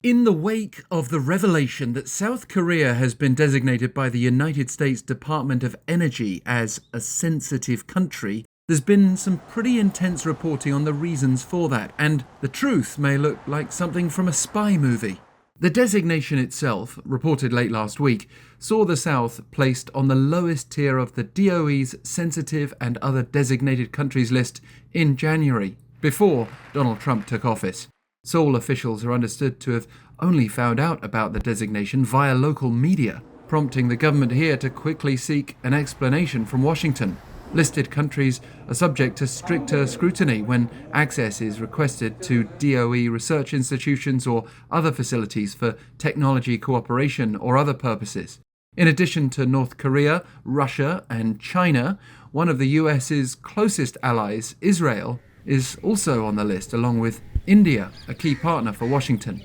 In the wake of the revelation that South Korea has been designated by the United States Department of Energy as a sensitive country, there's been some pretty intense reporting on the reasons for that, and the truth may look like something from a spy movie. The designation itself, reported late last week, saw the South placed on the lowest tier of the DOE's sensitive and other designated countries list in January, before Donald Trump took office. Seoul officials are understood to have only found out about the designation via local media, prompting the government here to quickly seek an explanation from Washington. Listed countries are subject to stricter scrutiny when access is requested to DOE research institutions or other facilities for technology cooperation or other purposes. In addition to North Korea, Russia, and China, one of the US's closest allies, Israel, is also on the list, along with India, a key partner for Washington.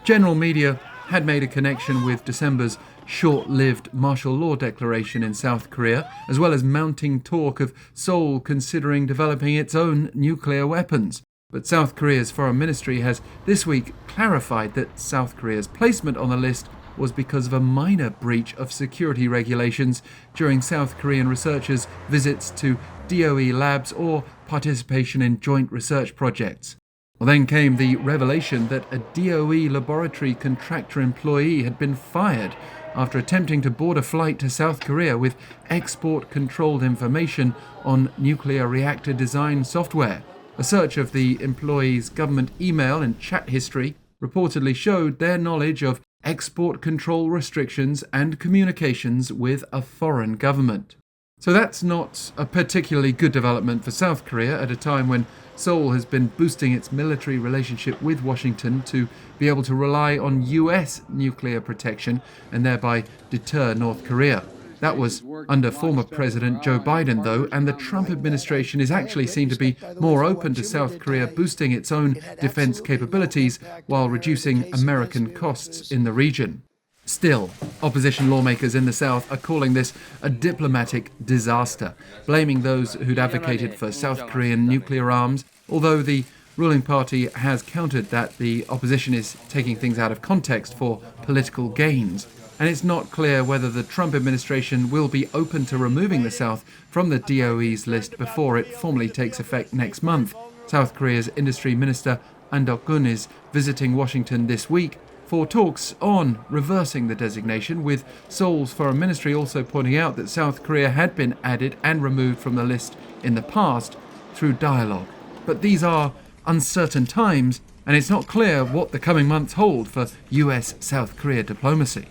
General media had made a connection with December's short-lived martial law declaration in South Korea, as well as mounting talk of Seoul considering developing its own nuclear weapons. But South Korea's foreign ministry has this week clarified that South Korea's placement on the list was because of a minor breach of security regulations during South Korean researchers' visits to DOE labs or participation in joint research projects. Well, then came the revelation that a DOE laboratory contractor employee had been fired after attempting to board a flight to South Korea with export-controlled information on nuclear reactor design software. A search of the employee's government email and chat history reportedly showed their knowledge of export control restrictions and communications with a foreign government. So that's not a particularly good development for South Korea at a time when Seoul has been boosting its military relationship with Washington to be able to rely on US nuclear protection and thereby deter North Korea. That was under former President Joe Biden, though, and the Trump administration is actually seen to be more open to South Korea boosting its own defense capabilities while reducing American costs in the region. Still, opposition lawmakers in the South are calling this a diplomatic disaster, blaming those who'd advocated for South Korean nuclear arms, although the ruling party has countered that the opposition is taking things out of context for political gains. And it's not clear whether the Trump administration will be open to removing the South from the DOE's list before it formally takes effect next month. South Korea's industry minister An Dok-gun is visiting Washington this week for talks on reversing the designation, with Seoul's foreign ministry also pointing out that South Korea had been added and removed from the list in the past through dialogue. But these are uncertain times, and it's not clear what the coming months hold for US-South Korea diplomacy.